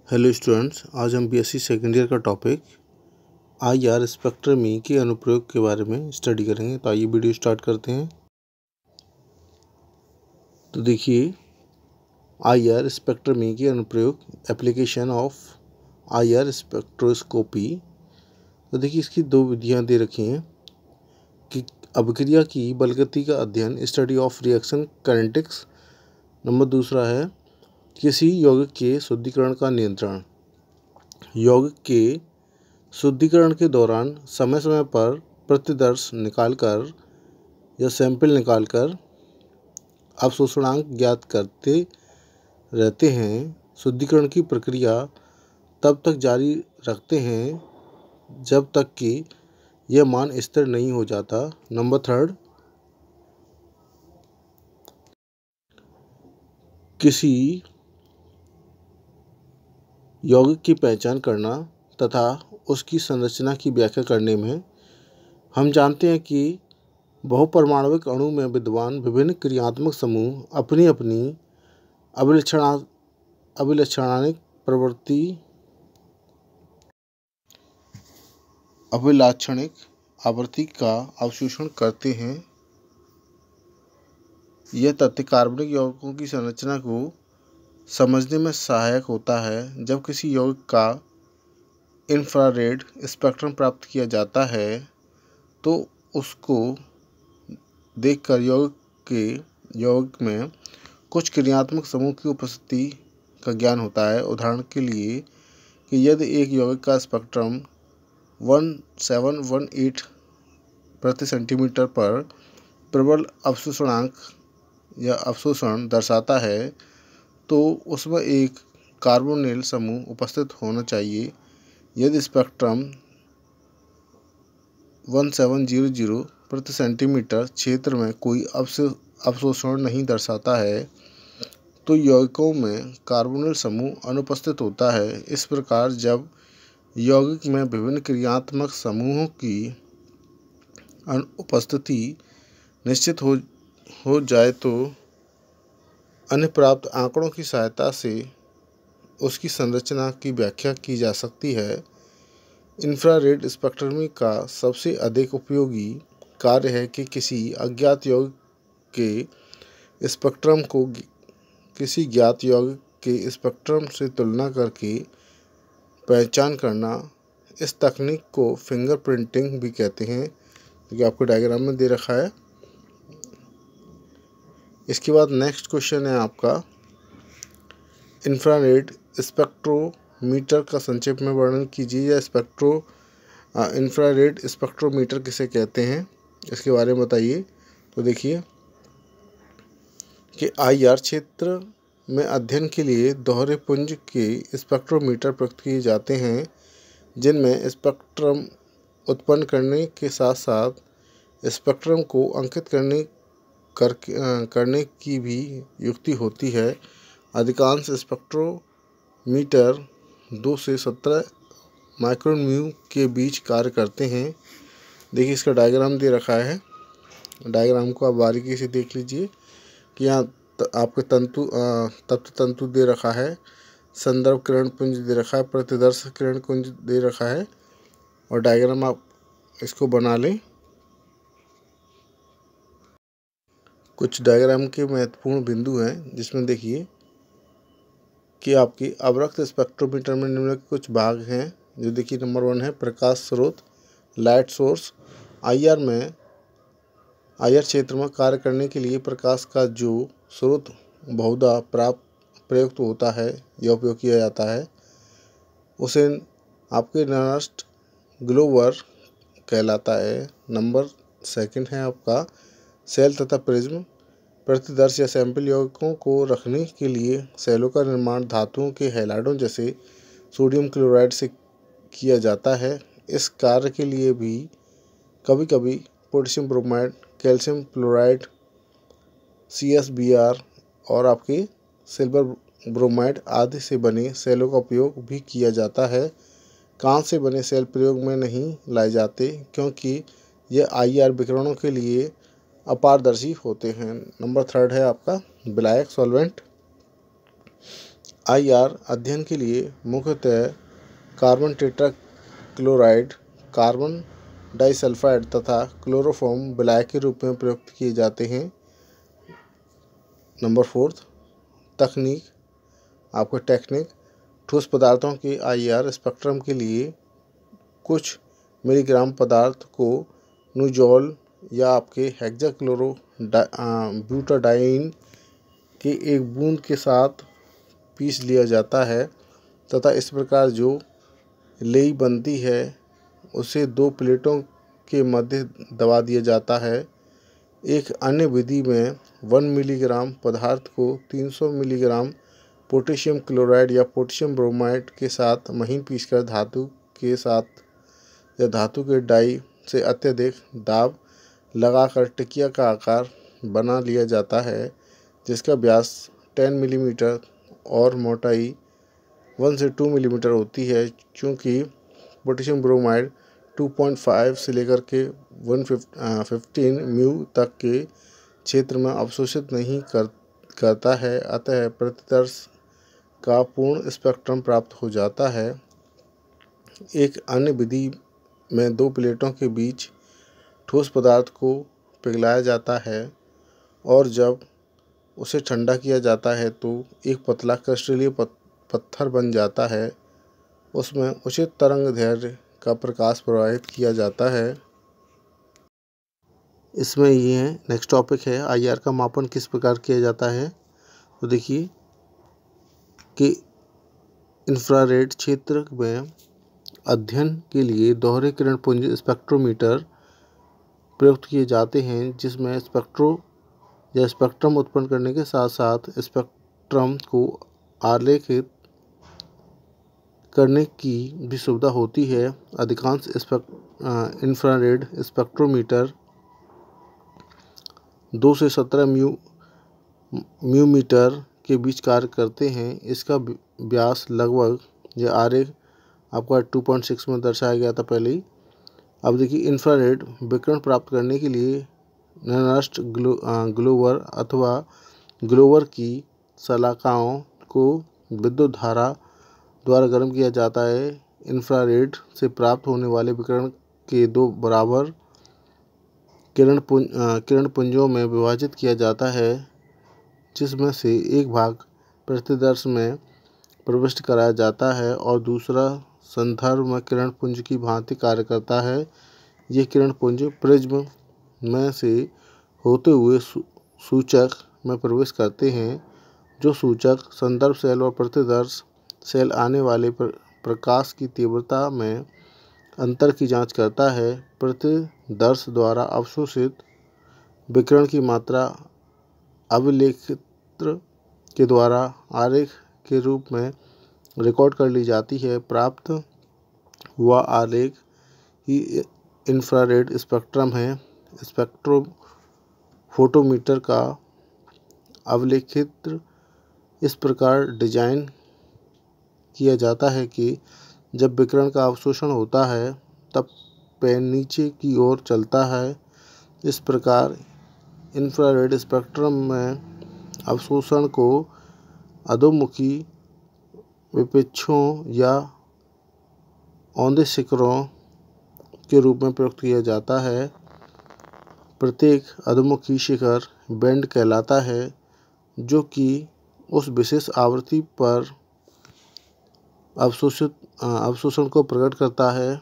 Hello students, आज हम BSc second year का टॉपिक आईआर स्पेक्ट्रमी के अनुप्रयोग के बारे में स्टडी करेंगे। तो आइए वीडियो स्टार्ट करते हैं। तो देखिए, आईआर स्पेक्ट्रमी के अनुप्रयोग, एप्लीकेशन ऑफ आईआर स्पेक्ट्रोस्कोपी। तो देखिए, इसकी दो विधियां दे रखी हैं कि अभिक्रिया की बलगति का अध्ययन, study of reaction kinetics. Number दूसरा है किसी यौगिक के शुद्धिकरण का नियंत्रण। यौगिक के शुद्धिकरण के दौरान समय समय पर प्रतिदर्श निकालकर या सैंपल निकालकर अवशोषणांक ज्ञात करते रहते हैं। शुद्धिकरण की प्रक्रिया तब तक जारी रखते हैं जब तक कि यह मान स्थिर नहीं हो जाता। नंबर थर्ड, किसी यौगिक की पहचान करना तथा उसकी संरचना की व्याख्या करने में हम जानते हैं कि बहुपरमाणविक अणु में विद्यमान विभिन्न क्रियात्मक समूह अपनी अपनी अभिलक्षणिक आवृत्ति का अवशोषण करते हैं। यह तथ्य कार्बनिक यौगिकों की संरचना को समझने में सहायक होता है। जब किसी यौगिक का इंफ्रारेड स्पेक्ट्रम प्राप्त किया जाता है तो उसको देखकर यौगिक में कुछ क्रियात्मक समूह की उपस्थिति का ज्ञान होता है। उदाहरण के लिए कि यदि एक यौगिक का स्पेक्ट्रम 1718 प्रति सेंटीमीटर पर प्रबल अवशोषणांक या अवशोषण दर्शाता है तो उसमें एक कार्बोनिल समूह उपस्थित होना चाहिए। यदि स्पेक्ट्रम 1700 प्रति सेंटीमीटर क्षेत्र में कोई अवशोषण नहीं दर्शाता है तो यौगिकों में कार्बोनिल समूह अनुपस्थित होता है। इस प्रकार जब यौगिक में विभिन्न क्रियात्मक समूहों की उपस्थिति निश्चित हो जाए तो अन्य प्राप्त आंकड़ों की सहायता से उसकी संरचना की व्याख्या की जा सकती है। इंफ्रारेड स्पेक्ट्रमी का सबसे अधिक उपयोगी कार्य है कि किसी अज्ञात यौगिक के स्पेक्ट्रम को किसी ज्ञात यौगिक के स्पेक्ट्रम से तुलना करके पहचान करना। इस तकनीक को फिंगरप्रिंटिंग भी कहते हैं, जो आपको डायग्राम में दे रखा है। इसके बाद नेक्स्ट क्वेश्चन है आपका, इंफ्रारेड स्पेक्ट्रोमीटर का संक्षेप में वर्णन कीजिए। या इंफ्रारेड स्पेक्ट्रोमीटर किसे कहते हैं, इसके बारे में बताइए। तो देखिए कि आईआर क्षेत्र में अध्ययन के लिए दोहरे पुंज के स्पेक्ट्रोमीटर प्रयुक्त किए जाते हैं, जिनमें स्पेक्ट्रम उत्पन्न करने के साथ साथ स्पेक्ट्रम को अंकित करने की भी युक्ति होती है। अधिकांश स्पेक्ट्रोमीटर 2 से 17 माइक्रोन म्यू के बीच कार्य करते हैं। देखिए, इसका डायग्राम दे रखा है। डायग्राम को आप बारीकी से देख लीजिए कि यहाँ आपके तप्त तंतु दे रखा है, संदर्भ किरण पुंज दे रखा है, प्रतिदर्श किरण पुंज दे रखा है, और डायग्राम आप इसको बना लें। कुछ डायग्राम के महत्वपूर्ण बिंदु हैं, जिसमें देखिए कि आपकी अवरक्त स्पेक्ट्रोमीटर में निम्नलिखित कुछ भाग हैं। जो देखिए, नंबर 1 है प्रकाश स्रोत, लाइट सोर्स। आईआर क्षेत्र में कार्य करने के लिए प्रकाश का जो स्रोत बहुधा प्रयुक्त होता है या उपयोग किया जाता है, उसे आपके नर्स्ट ग्लोवर कहलाता है। नंबर 2 है आपका सेल तथा प्रिज्म। प्रतिदर्श या सैंपल यौगिकों को रखने के लिए सेलों का निर्माण धातुओं के हैलाइडों जैसे सोडियम क्लोराइड से किया जाता है। इस कार्य के लिए भी कभी कभी potassium bromide, calcium fluoride, CSBr और आपके सिल्वर ब्रोमाइड आदि से बने सेलों का उपयोग भी किया जाता है। कांच से बने सेल प्रयोग में नहीं लाए जाते क्योंकि ये आईआर विकिरणों के लिए अपारदर्शी होते हैं। नंबर 3 है आपका विलायक सॉल्वेंट। IR अध्ययन के लिए मुख्यतः कार्बन टेट्राक्लोराइड, कार्बन डाइसल्फाइड तथा क्लोरोफॉर्म विलायक के रूप में प्रयुक्त किए जाते हैं। नंबर 4, तकनीक, आपका टेक्निक, ठोस पदार्थों के IR स्पेक्ट्रम के लिए कुछ मिलीग्राम पदार्थ को नूजॉल या आपके हेक्साक्लोरो ब्यूटाडाइन के एक बूंद के साथ पीस लिया जाता है तथा इस प्रकार जो लेई बनती है उसे 2 प्लेटों के मध्य दबा दिया जाता है। एक अन्य विधि में 1 मिलीग्राम पदार्थ को 300 मिलीग्राम पोटेशियम क्लोराइड या पोटेशियम ब्रोमाइड के साथ महीन पीसकर धातु के साथ या धातु के डाई से अत्यधिक दाब लगाकर टिकिया का आकार बना लिया जाता है, जिसका व्यास 10 मिलीमीटर और मोटाई 1 से 2 मिलीमीटर होती है। चूँकि पोटेशियम ब्रोमाइड 2.5 से लेकर के 115 म्यू तक के क्षेत्र में अवशोषित नहीं करता है, अतः प्रतिदर्श का पूर्ण स्पेक्ट्रम प्राप्त हो जाता है। एक अन्य विधि में 2 प्लेटों के बीच ठोस पदार्थ को पिघलाया जाता है और जब उसे ठंडा किया जाता है तो एक पतला क्रिस्टलीय पत्थर बन जाता है। उसमें उचित तरंग दैर्ध्य का प्रकाश प्रवाहित किया जाता है। इसमें ये है, नेक्स्ट टॉपिक है IR का मापन किस प्रकार किया जाता है। तो देखिए कि इंफ्रारेड क्षेत्र में अध्ययन के लिए दोहरे किरण पुंज स्पेक्ट्रोमीटर प्रयुक्त किए जाते हैं, जिसमें स्पेक्ट्रम उत्पन्न करने के साथ साथ स्पेक्ट्रम को आलेखित करने की भी सुविधा होती है। अधिकांश इंफ्रारेड स्पेक्ट्रोमीटर 2 से 17 म्यू मीटर के बीच कार्य करते हैं। इसका व्यास लगभग, यह आरेख आपका 2.6 में दर्शाया गया था पहले ही। अब देखिए इंफ्रारेड विकिरण प्राप्त करने के लिए ननस्ट ग्लोवर अथवा ग्लोवर की शलाकाओं को विद्युत धारा द्वारा गर्म किया जाता है। इंफ्रारेड से प्राप्त होने वाले विकिरण के 2 बराबर किरण पुंजों में विभाजित किया जाता है, जिसमें से एक भाग प्रतिदर्श में प्रविष्ट कराया जाता है और दूसरा संदर्भ में किरण पुंज की भांति कार्य करता है। ये किरण पुंज प्रिज्म में से होते हुए सूचक में प्रवेश करते हैं। जो सूचक संदर्भ सेल और प्रतिदर्श सेल आने वाले प्रकाश की तीव्रता में अंतर की जांच करता है। प्रतिदर्श द्वारा अवशोषित विकिरण की मात्रा अभिलेखित्र के द्वारा आरेख के रूप में रिकॉर्ड कर ली जाती है। प्राप्त हुआ आलेख ही इंफ्रारेड स्पेक्ट्रम है। स्पेक्ट्रोफोटोमीटर का अभिलेखित्र इस प्रकार डिजाइन किया जाता है कि जब विकिरण का अवशोषण होता है तब पेन नीचे की ओर चलता है। इस प्रकार इंफ्रारेड स्पेक्ट्रम में अवशोषण को अधोमुखी विपक्षों या औंधे शिखरों के रूप में प्रयुक्त किया जाता है। प्रत्येक अधोमुखी शिखर बैंड कहलाता है, जो कि उस विशेष आवृत्ति पर अवशोषण को प्रकट करता है।